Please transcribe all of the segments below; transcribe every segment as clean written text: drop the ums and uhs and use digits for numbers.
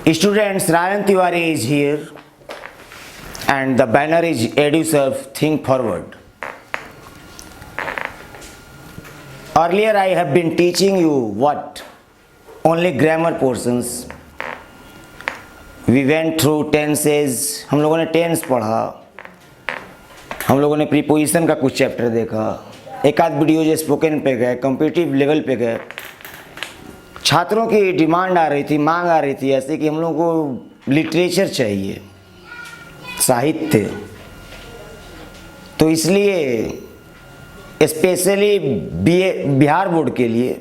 Students, Ryan Tiwari is here and the banner is EduServe Think Forward. Earlier I have been teaching you what? Only grammar portions. We went through tenses, हम लोगों ने tense पढ़ा, हम लोगों ने preposition का कुछ chapter देखा, एक आध वीडियो जो स्पोकन पे गए, कॉम्पिटिटिव लेवल पे गए। छात्रों की डिमांड आ रही थी, मांग आ रही थी ऐसे कि हम लोगों को लिटरेचर चाहिए, साहित्य। तो इसलिए स्पेशली बिहार बोर्ड के लिए,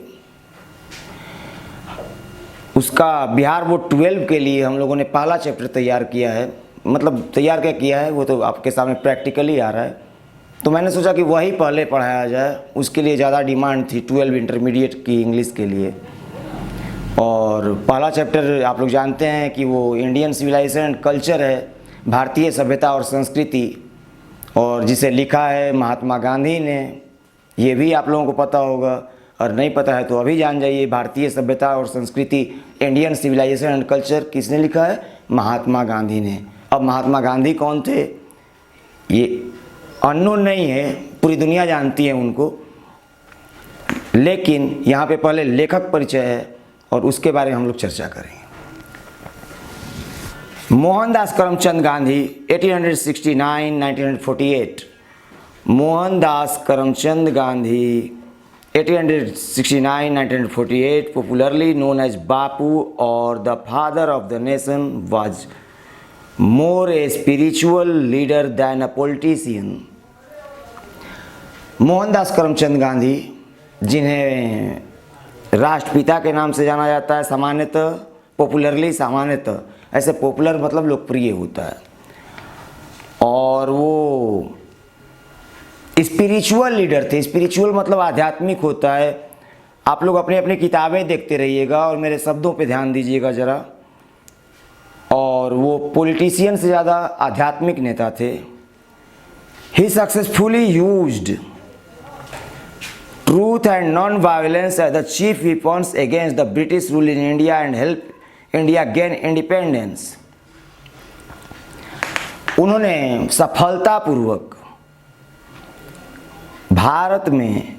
उसका बिहार बोर्ड 12 के लिए हम लोगों ने पहला चैप्टर तैयार किया है। मतलब तैयार क्या किया है वो तो आपके सामने प्रैक्टिकली आ रहा है। तो मैंने सोचा कि वही पहले पढ़ाया जाए, उसके लिए ज़्यादा डिमांड थी 12 इंटरमीडिएट की इंग्लिश के लिए। और पहला चैप्टर आप लोग जानते हैं कि वो इंडियन सिविलाइजेशन एंड कल्चर है, भारतीय सभ्यता और संस्कृति, और जिसे लिखा है महात्मा गांधी ने। ये भी आप लोगों को पता होगा, और नहीं पता है तो अभी जान जाइए। भारतीय सभ्यता और संस्कृति, इंडियन सिविलाइजेशन एंड कल्चर किसने लिखा है? महात्मा गांधी ने। अब महात्मा गांधी कौन थे ये अननोन नहीं है, पूरी दुनिया जानती है उनको, लेकिन यहाँ पे पहले लेखक परिचय है और उसके बारे में हम लोग चर्चा करेंगे। Mohandas Karamchand Gandhi 1869-1948। Mohandas Karamchand Gandhi 1869-1948, popularly known as Bapu or the father of the nation, was more a spiritual leader than a politician. Mohandas Karamchand Gandhi, जिन्हें राष्ट्रपिता के नाम से जाना जाता है सामान्यतः, पॉपुलरली सामान्यतः, ऐसे पॉपुलर मतलब लोकप्रिय होता है, और वो स्पिरिचुअल लीडर थे। स्पिरिचुअल मतलब आध्यात्मिक होता है। आप लोग अपनी अपनी किताबें देखते रहिएगा और मेरे शब्दों पे ध्यान दीजिएगा ज़रा। और वो पॉलिटिशियन से ज़्यादा आध्यात्मिक नेता थे। He successfully used truth and non-violence as the chief weapons against the British rule in India and help India gain independence. उन्होंने सफलतापूर्वक भारत में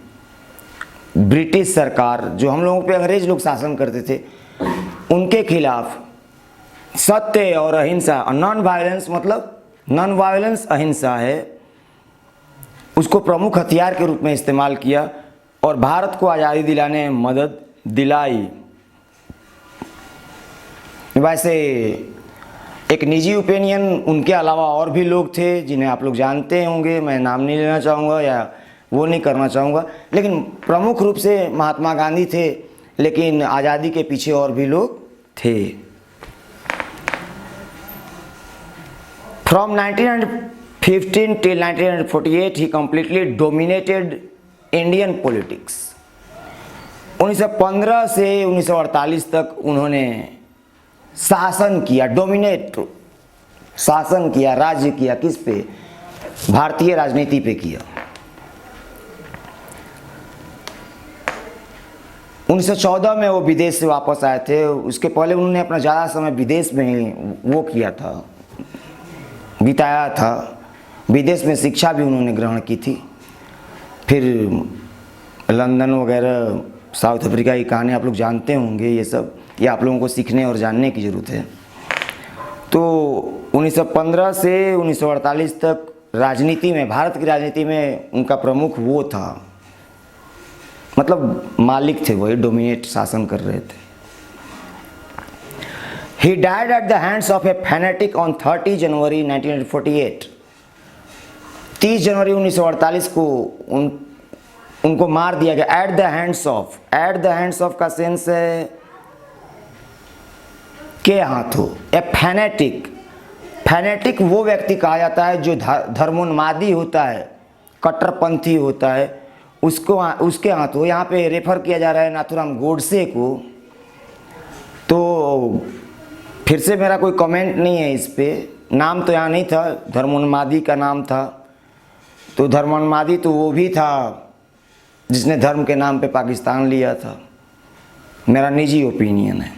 ब्रिटिश सरकार, जो हम लोगों पे अंग्रेज लोग शासन करते थे, उनके खिलाफ सत्य और अहिंसा, नॉन वायलेंस मतलब नॉन वायलेंस अहिंसा है, उसको प्रमुख हथियार के रूप में इस्तेमाल किया और भारत को आज़ादी दिलाने में मदद दिलाई। वैसे एक निजी ओपिनियन, उनके अलावा और भी लोग थे जिन्हें आप लोग जानते होंगे, मैं नाम नहीं लेना चाहूँगा या वो नहीं करना चाहूँगा, लेकिन प्रमुख रूप से महात्मा गांधी थे, लेकिन आज़ादी के पीछे और भी लोग थे। From 1915 till 1948 he completely dominated Indian politics. 1915 से 1948 तक उन्होंने शासन किया, डोमिनेट शासन किया, राज्य किया। किस पे? भारतीय राजनीति पे किया। 1914 में वो विदेश से वापस आए थे। उसके पहले उन्होंने अपना ज़्यादा समय विदेश में ही वो किया था, बिताया था। विदेश में शिक्षा भी उन्होंने ग्रहण की थी। फिर लंदन वगैरह, साउथ अफ्रीका की कहानी आप लोग जानते होंगे। ये सब ये आप लोगों को सीखने और जानने की ज़रूरत है। तो 1915 से 1948 तक राजनीति में, भारत की राजनीति में उनका प्रमुख वो था, मतलब मालिक थे, वही डोमिनेट शासन कर रहे थे। He died at the hands of a fanatic on 30 जनवरी 1948। 30 जनवरी 1948 को उनको मार दिया गया। एट द हैंड्स ऑफ का सेंस है के हाथों। ए फैनेटिक वो व्यक्ति कहा जाता है जो धर्मोन्मादी होता है, कट्टरपंथी होता है, उसके हाथों। यहाँ पे रेफर किया जा रहा है नाथूराम गोडसे को। तो फिर से मेरा कोई कमेंट नहीं है इस पे, नाम तो यहाँ नहीं था, धर्मोन्मादी का नाम था। तो धर्मोन्मादी तो वो भी था जिसने धर्म के नाम पे पाकिस्तान लिया था। मेरा निजी ओपिनियन है।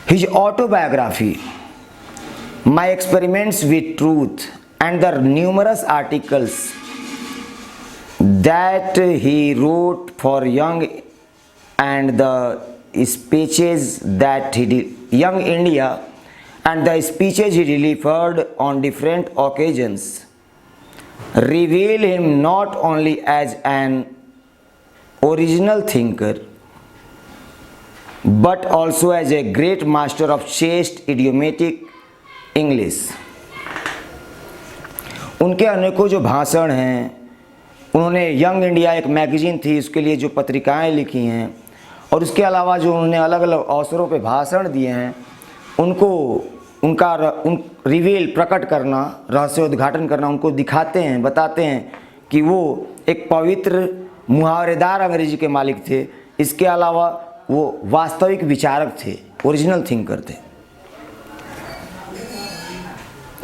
His autobiography, My Experiments with Truth, and the numerous articles that he wrote for Young and the speeches that he did, Young India, and the speeches he delivered on different occasions reveal him not only as an original thinker but also as a great master of chaste idiomatic English. उनके अनेकों जो भाषण हैं, उन्होंने young India एक magazine थी, उसके लिए जो पत्रिकाएं लिखी हैं, और उसके अलावा जो उन्होंने अलग अलग अवसरों पे भाषण दिए हैं, उनको उनका रिवील प्रकट करना, रहस्योद्घाटन करना, उनको दिखाते हैं, बताते हैं कि वो एक पवित्र मुहावरेदार अंग्रेजी के मालिक थे। इसके अलावा वो वास्तविक विचारक थे, ओरिजिनल थिंकर थे।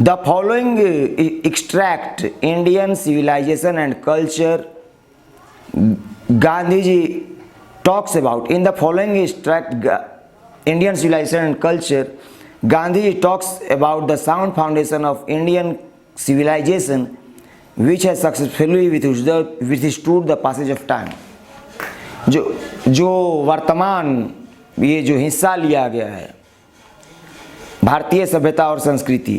The following extract Indian civilization and culture Gandhi ji talks about. In the following extract, Indian civilization and culture, Gandhi talks about the sound foundation of Indian civilization which has successfully withstood the passage of time. जो वर्तमान ये जो हिस्सा लिया गया है भारतीय सभ्यता और संस्कृति,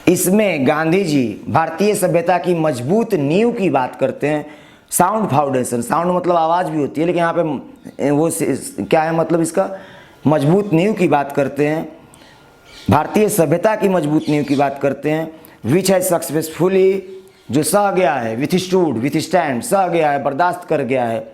इसमें गांधी जी भारतीय सभ्यता की मजबूत नींव की बात करते हैं। साउंड फाउंडेशन, साउंड मतलब आवाज़ भी होती है, लेकिन यहाँ पे वो क्या है मतलब इसका, मजबूत नींव की बात करते हैं, भारतीय सभ्यता की मजबूत नींव की बात करते हैं। विच हैज सक्सेसफुली, जो सह गया है, विथस्टूड, विथस्टैंड, सह गया है, बर्दाश्त कर गया है,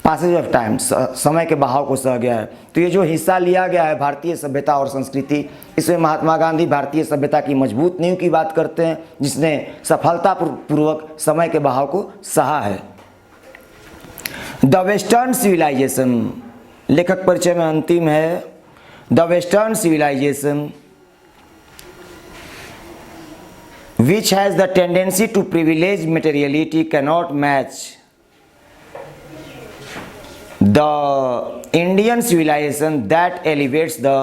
पासेज ऑफ टाइम, समय के बहाव को सह गया है। तो ये जो हिस्सा लिया गया है भारतीय सभ्यता और संस्कृति, इसमें महात्मा गांधी भारतीय सभ्यता की मजबूत नींव की बात करते हैं जिसने सफलतापूर्वक समय के बहाव को सहा है। द वेस्टर्न सिविलाइजेशन, लेखक परिचय में अंतिम है। The western civilization which has the tendency to privilege materiality cannot match the Indian civilization that elevates the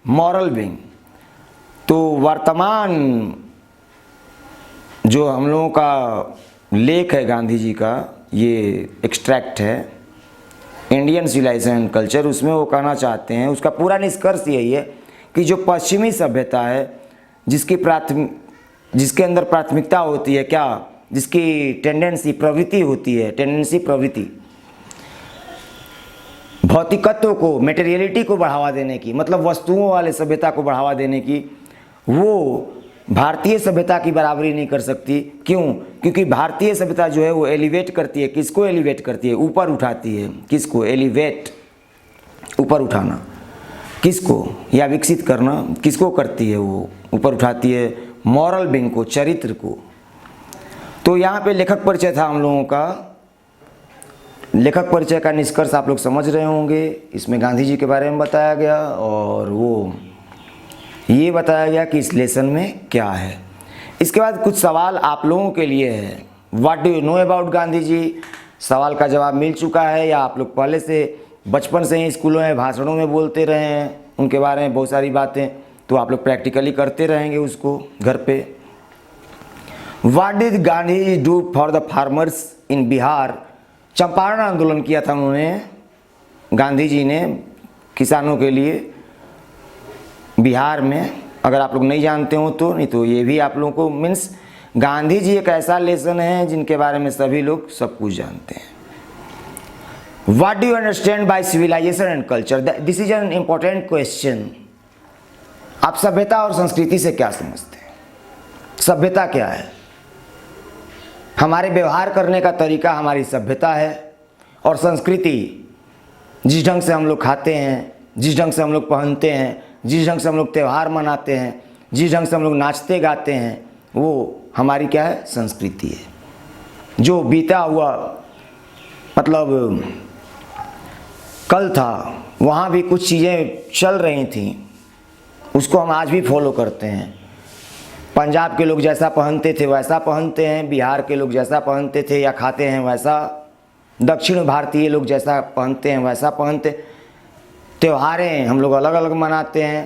moral being. तो वर्तमान जो हम लोगों का लेख है गांधी जी का, ये एक्सट्रैक्ट है इंडियन सिविलाइजेशन एंड कल्चर, उसमें वो कहना चाहते हैं, उसका पूरा निष्कर्ष यही है कि जो पश्चिमी सभ्यता है जिसके अंदर प्राथमिकता होती है क्या, जिसकी टेंडेंसी प्रवृत्ति होती है, टेंडेंसी प्रवृत्ति भौतिकत्व को, मेटेरियलिटी को बढ़ावा देने की, मतलब वस्तुओं वाले सभ्यता को बढ़ावा देने की, वो भारतीय सभ्यता की बराबरी नहीं कर सकती। क्यों? क्योंकि भारतीय सभ्यता जो है वो एलिवेट करती है, किसको एलिवेट करती है, ऊपर उठाती है। किसको एलिवेट, ऊपर उठाना, किसको, या विकसित करना किसको करती है, वो ऊपर उठाती है मॉरल बीइंग को, चरित्र को। तो यहाँ पे लेखक परिचय था हम लोगों का। लेखक परिचय का निष्कर्ष आप लोग समझ रहे होंगे, इसमें गांधी जी के बारे में बताया गया और वो ये बताया गया कि इस लेसन में क्या है। इसके बाद कुछ सवाल आप लोगों के लिए है। What do you know about Gandhi ji, सवाल का जवाब मिल चुका है या आप लोग पहले से बचपन से ही स्कूलों में भाषणों में बोलते रहे हैं उनके बारे में बहुत सारी बातें, तो आप लोग प्रैक्टिकली करते रहेंगे उसको घर पे। What did Gandhi do for the farmers in Bihar, Champaran आंदोलन किया था उन्होंने, गांधी जी ने किसानों के लिए बिहार में। अगर आप लोग नहीं जानते हो तो, नहीं तो ये भी आप लोगों को मीन्स गांधी जी एक ऐसा लेसन है जिनके बारे में सभी लोग सब कुछ जानते हैं। What do you understand by civilization and culture, this is an important question. आप सभ्यता और संस्कृति से क्या समझते हैं? सभ्यता क्या है? हमारे व्यवहार करने का तरीका हमारी सभ्यता है, और संस्कृति जिस ढंग से हम लोग खाते हैं, जिस ढंग से हम लोग पहनते हैं, जिस ढंग से हम लोग त्यौहार मनाते हैं, जिस ढंग से हम लोग नाचते गाते हैं, वो हमारी क्या है? संस्कृति है। जो बीता हुआ मतलब कल था, वहाँ भी कुछ चीज़ें चल रही थी, उसको हम आज भी फॉलो करते हैं। पंजाब के लोग जैसा पहनते थे वैसा पहनते हैं, बिहार के लोग जैसा पहनते थे या खाते हैं वैसा, दक्षिण भारतीय लोग जैसा पहनते हैं वैसा पहनते। त्योहारें हम लोग अलग अलग मनाते हैं।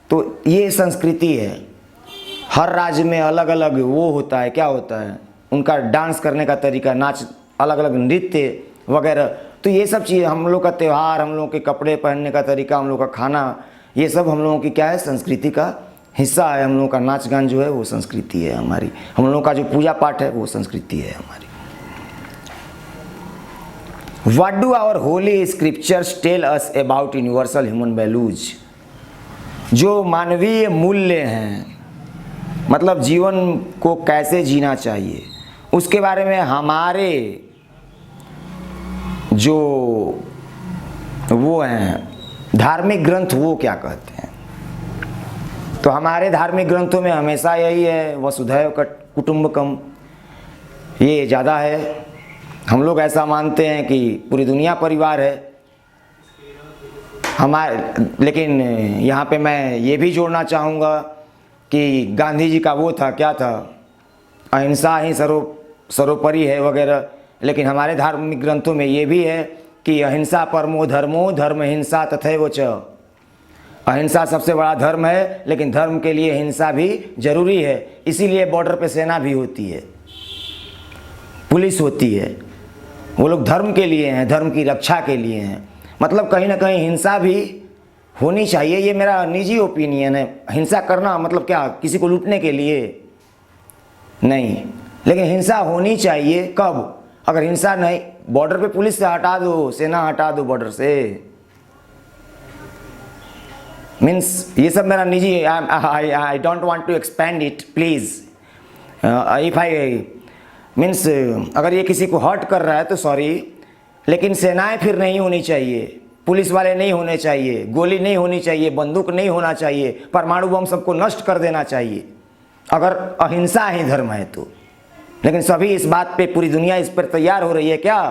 तो ये संस्कृति है, हर राज्य में अलग अलग वो होता है, क्या होता है उनका डांस करने का तरीका, नाच, अलग अलग नृत्य वगैरह। तो ये सब चीज़ें, हम लोग का त्यौहार, हम लोग के कपड़े पहनने का तरीका, हम लोग का खाना, ये सब हम लोगों की क्या है, संस्कृति का हिस्सा है। हम लोगों का नाच गान जो है वो संस्कृति है हमारी, हम लोगों का जो पूजा पाठ है वो संस्कृति है हमारी। What do our holy scriptures tell us about universal human values? जो मानवीय मूल्य हैं, मतलब जीवन को कैसे जीना चाहिए, उसके बारे में हमारे जो वो हैं धार्मिक ग्रंथ वो क्या कहते हैं। तो हमारे धार्मिक ग्रंथों में हमेशा यही है, वसुधैव कुटुंबकम, ये ज़्यादा है। हम लोग ऐसा मानते हैं कि पूरी दुनिया परिवार है हमारे। लेकिन यहाँ पे मैं ये भी जोड़ना चाहूँगा कि गांधी जी का वो था, क्या था, अहिंसा ही सर्वोपरि है वगैरह। लेकिन हमारे धार्मिक ग्रंथों में ये भी है कि अहिंसा परमो धर्मो धर्म हिंसा तथैव च। अहिंसा सबसे बड़ा धर्म है, लेकिन धर्म के लिए हिंसा भी जरूरी है। इसीलिए बॉर्डर पे सेना भी होती है, पुलिस होती है, वो लोग धर्म के लिए हैं, धर्म की रक्षा के लिए हैं। मतलब कहीं ना कहीं हिंसा भी होनी चाहिए, ये मेरा निजी ओपिनियन है। हिंसा करना मतलब क्या, किसी को लूटने के लिए नहीं, लेकिन हिंसा होनी चाहिए कब, अगर हिंसा नहीं, बॉर्डर पे पुलिस से हटा दो, सेना हटा दो बॉर्डर से, मीन्स ये सब मेरा निजी, I don't want to expend it please. If I means अगर ये किसी को हर्ट कर रहा है तो सॉरी, लेकिन सेनाएं फिर नहीं होनी चाहिए, पुलिस वाले नहीं होने चाहिए, गोली नहीं होनी चाहिए, बंदूक नहीं होना चाहिए, परमाणु बम सबको नष्ट कर देना चाहिए अगर अहिंसा ही धर्म है तो। लेकिन सभी इस बात पे, पूरी दुनिया इस पर तैयार हो रही है क्या,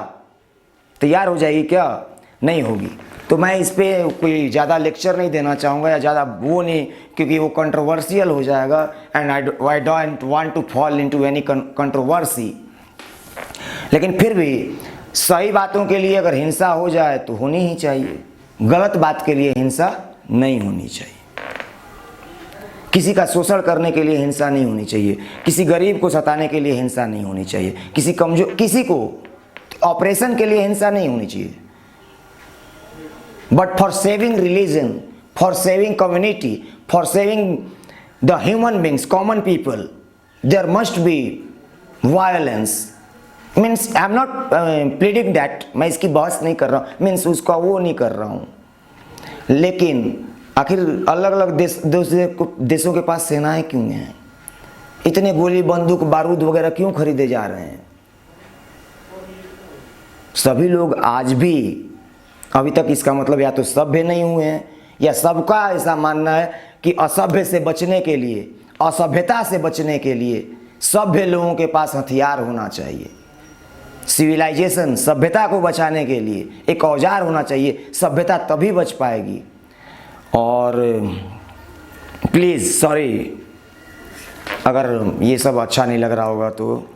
तैयार हो जाएगी क्या, नहीं होगी। तो मैं इस पर कोई ज़्यादा लेक्चर नहीं देना चाहूँगा या ज़्यादा वो नहीं, क्योंकि वो कंट्रोवर्शियल हो जाएगा and I don't want to fall into any controversy. लेकिन फिर भी सही बातों के लिए अगर हिंसा हो जाए तो होनी ही चाहिए, गलत बात के लिए हिंसा नहीं होनी चाहिए। किसी का शोषण करने के लिए हिंसा नहीं होनी चाहिए, किसी गरीब को सताने के लिए हिंसा नहीं होनी चाहिए, किसी कमजोर, किसी को ऑपरेशन के लिए हिंसा नहीं होनी चाहिए। But for saving religion, for saving community, for saving the human beings, common people, there must be violence. Means I am not pleading that, मैं इसकी बहस नहीं कर रहा हूँ, मीन्स उसका वो नहीं कर रहा हूँ। लेकिन आखिर अलग अलग देशों के पास सेनाएं क्यों हैं, इतने गोली बंदूक बारूद वगैरह क्यों खरीदे जा रहे हैं। सभी लोग आज भी अभी तक, इसका मतलब या तो सभ्य नहीं हुए हैं, या सबका ऐसा मानना है कि असभ्य से बचने के लिए, असभ्यता से बचने के लिए सभ्य लोगों के पास हथियार होना चाहिए। सिविलाइजेशन, सभ्यता को बचाने के लिए एक औजार होना चाहिए, सभ्यता तभी बच पाएगी। और प्लीज़ सॉरी अगर ये सब अच्छा नहीं लग रहा होगा, तो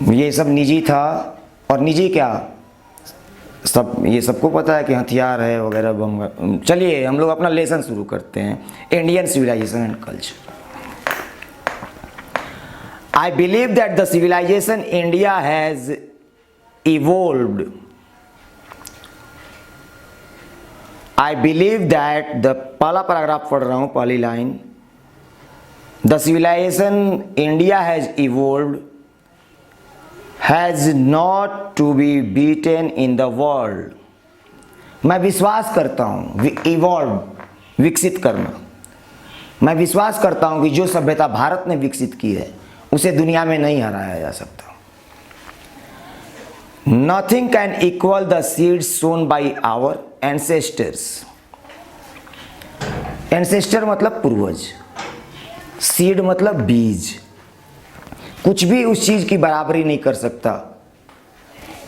ये सब निजी था। और निजी क्या, सब ये सबको पता है कि हथियार है वगैरह बम। चलिए हम लोग अपना लेसन शुरू करते हैं, Indian civilization and culture. I believe that the civilization India has evolved. I believe that the पहला पैराग्राफ पढ़ रहा हूँ, पहली line, the civilization India has evolved has not to be beaten in the world. मैं विश्वास करता हूँ, evolve, विकसित करना, मैं विश्वास करता हूँ कि जो सभ्यता भारत ने विकसित की है उसे दुनिया में नहीं हराया जा सकता। Nothing can equal the seeds sown by our ancestors. Ancestor मतलब पूर्वज, सीड मतलब बीज। कुछ भी उस चीज की बराबरी नहीं कर सकता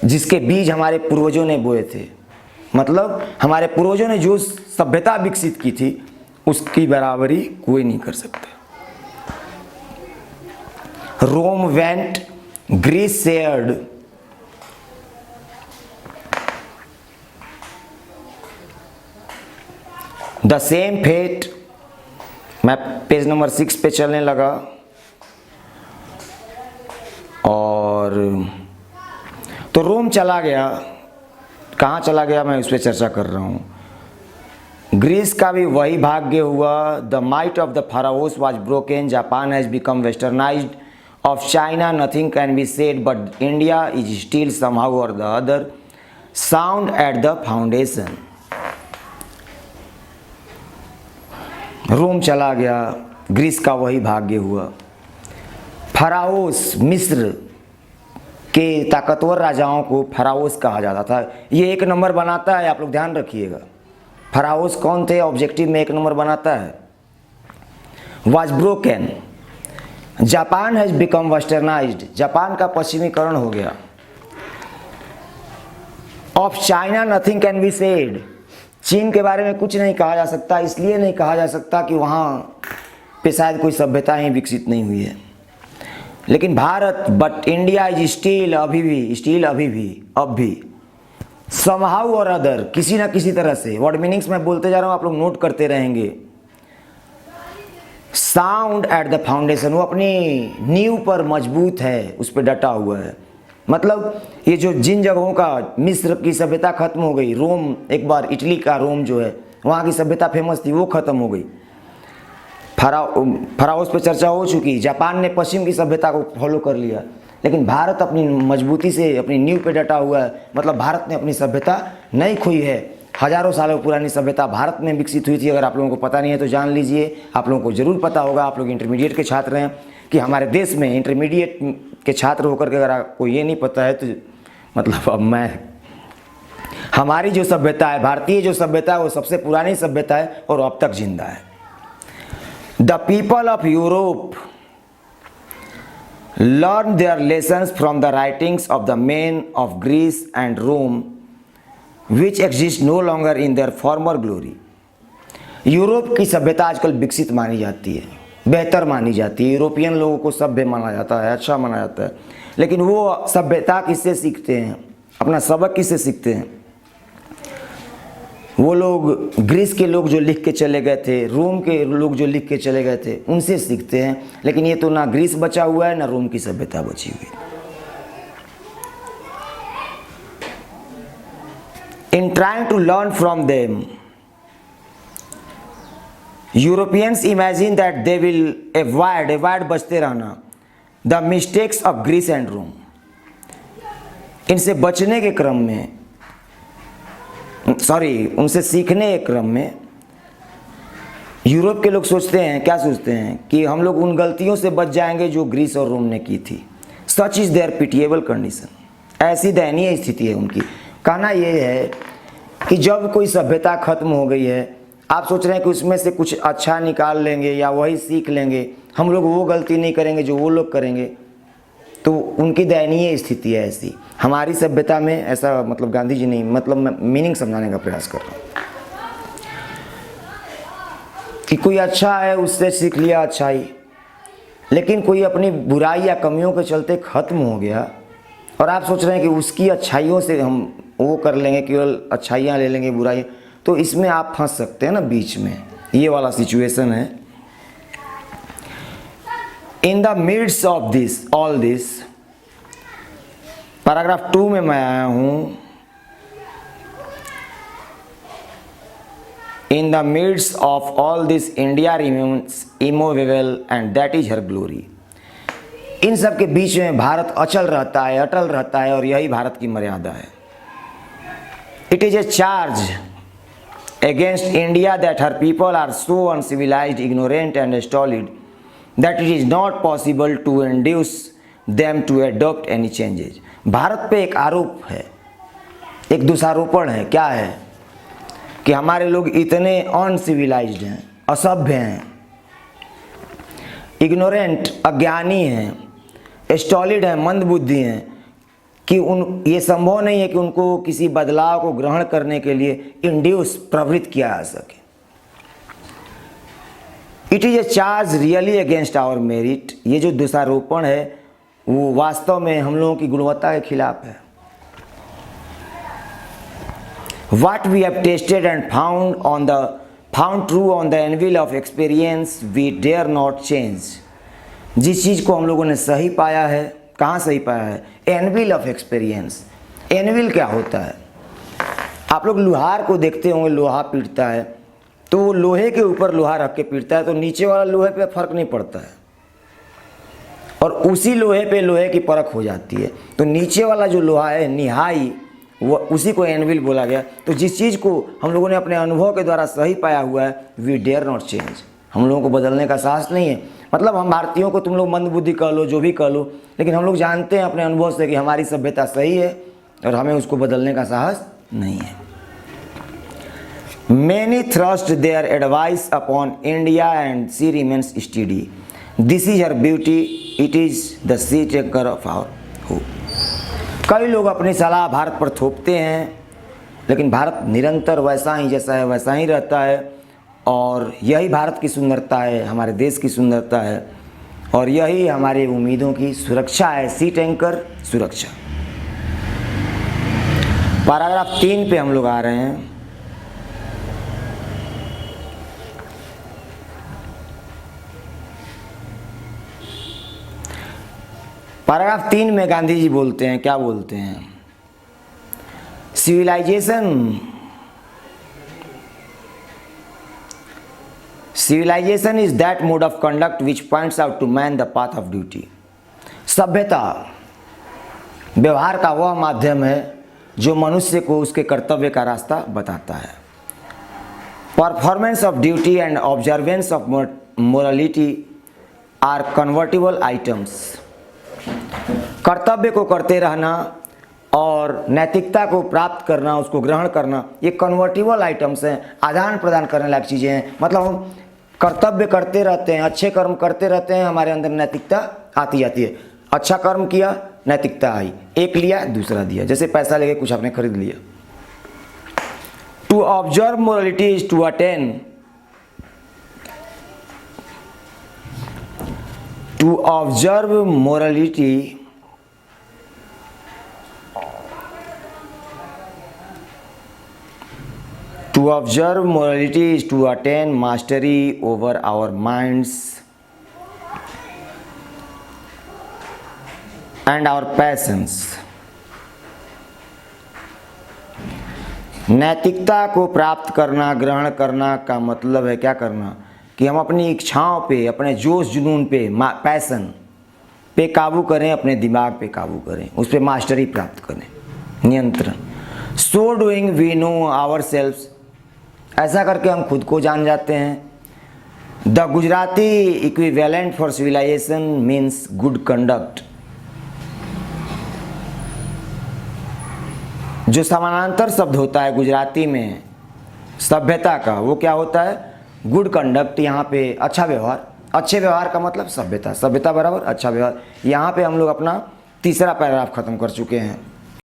जिसके बीज हमारे पूर्वजों ने बोए थे। मतलब हमारे पूर्वजों ने जो सभ्यता विकसित की थी उसकी बराबरी कोई नहीं कर सकता। Rome went, Greece shared. The same fate, मैं पेज नंबर 6 पे चलने लगा और तो रोम चला गया। कहाँ चला गया मैं उस पर चर्चा कर रहा हूँ। ग्रीस का भी वही भाग्य हुआ। The might of the pharaohs was broken, Japan has become westernised, of China nothing can be said, but India is still somehow or the other sound at the foundation. Rome चला गया, Greece का वही भाग्य हुआ। फाराओस, मिस्र के ताकतवर राजाओं को फाराओस कहा जाता था। ये एक नंबर बनाता है, आप लोग ध्यान रखिएगा। फाराओस कौन थे? ऑब्जेक्टिव में एक नंबर बनाता है। Was broken, Japan has become westernised, Japan का पश्चिमीकरण हो गया। Of China nothing can be said, चीन के बारे में कुछ नहीं कहा जा सकता। इसलिए नहीं कहा जा सकता कि वहाँ पे शायद कोई सभ्यता ही विकसित नहीं हुई है। लेकिन Bharat, but India is still, अभी भी, अब भी समहाउ और अदर, किसी ना किसी तरह से। वर्ड मीनिंग्स मैं बोलते जा रहा हूँ, आप लोग नोट करते रहेंगे। साउंड एट द फाउंडेशन, वो अपनी नींव पर मजबूत है, उस पर डटा हुआ है। मतलब ये जो जिन जगहों का मिस्र की सभ्यता खत्म हो गई, रोम, एक बार इटली का रोम जो है वहाँ की सभ्यता फेमस थी, वो खत्म हो गई। फाराओस पे चर्चा हो चुकी। जापान ने पश्चिम की सभ्यता को फॉलो कर लिया, लेकिन भारत अपनी मजबूती से अपनी नींव पे डटा हुआ है। मतलब भारत ने अपनी सभ्यता नहीं खोई है। हजारों सालों पुरानी सभ्यता भारत में विकसित हुई थी। अगर आप लोगों को पता नहीं है तो जान लीजिए। आप लोगों को जरूर पता होगा, आप लोग इंटरमीडिएट के छात्र हैं, कि हमारे देश में इंटरमीडिएट के छात्र होकर के अगर आपको ये नहीं पता है तो मतलब अब मैं, हमारी जो सभ्यता है, भारतीय जो सभ्यता है, वो सबसे पुरानी सभ्यता है और अब तक जिंदा है। The people of Europe learn their lessons from the writings of the men of Greece and Rome, which exist no longer in their former glory. Europe की सभ्यता आजकल विकसित मानी जाती है, बेहतर मानी जाती है। यूरोपियन लोगों को सभ्य माना जाता है, अच्छा माना जाता है। लेकिन वो सभ्यता किससे सीखते हैं? अपना सबक किससे सीखते हैं? वो लोग, ग्रीस के लोग जो लिख के चले गए थे, रोम के लोग जो लिख के चले गए थे, उनसे सीखते हैं। लेकिन ये तो ना ग्रीस बचा हुआ है, ना रोम की सभ्यता बची हुई। In trying to learn from them, Europeans imagine that they will avoid बचते रहना the mistakes of Greece and Rome. इनसे बचने के क्रम में, उनसे सीखने के क्रम में यूरोप के लोग सोचते हैं, क्या सोचते हैं, कि हम लोग उन गलतियों से बच जाएंगे जो ग्रीस और रोम ने की थी। Such is their pitiable condition, ऐसी दयनीय स्थिति है उनकी। कहना ये है कि जब कोई सभ्यता खत्म हो गई है, आप सोच रहे हैं कि उसमें से कुछ अच्छा निकाल लेंगे या वही सीख लेंगे, हम लोग वो गलती नहीं करेंगे जो वो लोग करेंगे, तो उनकी दयनीय स्थिति है ऐसी। हमारी सभ्यता में ऐसा, मतलब गांधी जी नहीं, मतलब मैं मीनिंग समझाने का प्रयास कर रहा हूँ कि कोई अच्छा है उससे सीख लिया अच्छाई, लेकिन कोई अपनी बुराई या कमियों के चलते खत्म हो गया और आप सोच रहे हैं कि उसकी अच्छाइयों से हम वो कर लेंगे, केवल अच्छाइयाँ ले लेंगे, बुराई, तो इसमें आप फंस सकते हैं ना बीच में। ये वाला सिचुएशन है। In the midst of this, all this, paragraph 2 में मैं आया हूं। In the midst of all this India remains immovable and that is her glory. इन सब के बीच में भारत अचल रहता है, अटल रहता है, और यही भारत की मर्यादा है। It is a charge against India that her people are so uncivilized, ignorant and stolid that it is not possible to induce them to adopt any changes. Bharat पे एक आरोप है, एक दोषारोपण है। क्या है? कि हमारे लोग इतने अनसिविलाइज्ड हैं, असभ्य हैं, इग्नोरेंट, अज्ञानी हैं, स्टॉलिड हैं, मंदबुद्धि हैं, कि ये संभव नहीं है कि उनको किसी बदलाव को ग्रहण करने के लिए इंड्यूस, प्रवृत्त किया जा सके। It is a charge really against our merit. ये जो दोषारोपण है वो वास्तव में हम लोगों की गुणवत्ता के खिलाफ है। What we have tasted and found on the found true on the anvil of experience we dare not change. जिस चीज़ को हम लोगों ने सही पाया है, कहाँ सही पाया है? Anvil of experience. एनविल क्या होता है? आप लोग लोहार को देखते होंगे, लोहा पीटता है तो वो लोहे के ऊपर लोहा रख के पीटता है तो नीचे वाला लोहे पे फर्क नहीं पड़ता है, और उसी लोहे पे लोहे की परख हो जाती है। तो नीचे वाला जो लोहा है निहाई, वो उसी को एनविल बोला गया। तो जिस चीज़ को हम लोगों ने अपने अनुभव के द्वारा सही पाया हुआ है, वी डेयर नॉट चेंज, हम लोगों को बदलने का साहस नहीं है। मतलब हम भारतीयों को तुम लोग मंदबुद्धि कह लो, जो भी कह लो, लेकिन हम लोग जानते हैं अपने अनुभव से कि हमारी सभ्यता सही है और हमें उसको बदलने का साहस नहीं है। Many thrust their advice upon India and she remains steady. This is her beauty, it is the sea anchor of our hope. कई लोग अपनी सलाह भारत पर थोपते हैं, लेकिन भारत निरंतर वैसा ही जैसा है वैसा ही रहता है, और यही भारत की सुंदरता है, हमारे देश की सुंदरता है, और यही हमारी उम्मीदों की सुरक्षा है। सीट एंकर सुरक्षा। पैराग्राफ 3 पे हम लोग आ रहे हैं। पैराग्राफ 3 में गांधी जी बोलते हैं, क्या बोलते हैं? Civilization is that mode of conduct which points out to man the path of duty. सभ्यता व्यवहार का वह माध्यम है जो मनुष्य को उसके कर्तव्य का रास्ता बताता है। Performance of duty and observance of morality are convertible items. कर्तव्य को करते रहना और नैतिकता को प्राप्त करना, उसको ग्रहण करना, ये कन्वर्टिबल आइटम्स हैं, आदान प्रदान करने लायक चीज़ें हैं। मतलब हम कर्तव्य करते रहते हैं, अच्छे कर्म करते रहते हैं, हमारे अंदर नैतिकता आती जाती है। अच्छा कर्म किया, नैतिकता आई, एक लिया दूसरा दिया। जैसे पैसा लेके कुछ आपने खरीद लिया। To observe morality is to attain, to observe morality To observe morality is to attain mastery over our minds and our passions. नैतिकता को प्राप्त करना, ग्रहण करना का मतलब है क्या करना? कि हम अपनी इच्छाओं पे, अपने जोश जुनून पे, पैशन पे काबू करें, अपने दिमाग पे काबू करें, उस पर मास्टरी प्राप्त करें, नियंत्रण। So doing we know our selves, ऐसा करके हम खुद को जान जाते हैं। The Gujarati equivalent for civilization means good conduct. जो समानांतर शब्द होता है गुजराती में सभ्यता का, वो क्या होता है? Good conduct. यहाँ पे अच्छा व्यवहार, अच्छे व्यवहार का मतलब सभ्यता, सभ्यता बराबर अच्छा व्यवहार। यहाँ पे हम लोग अपना तीसरा पैराग्राफ खत्म कर चुके हैं।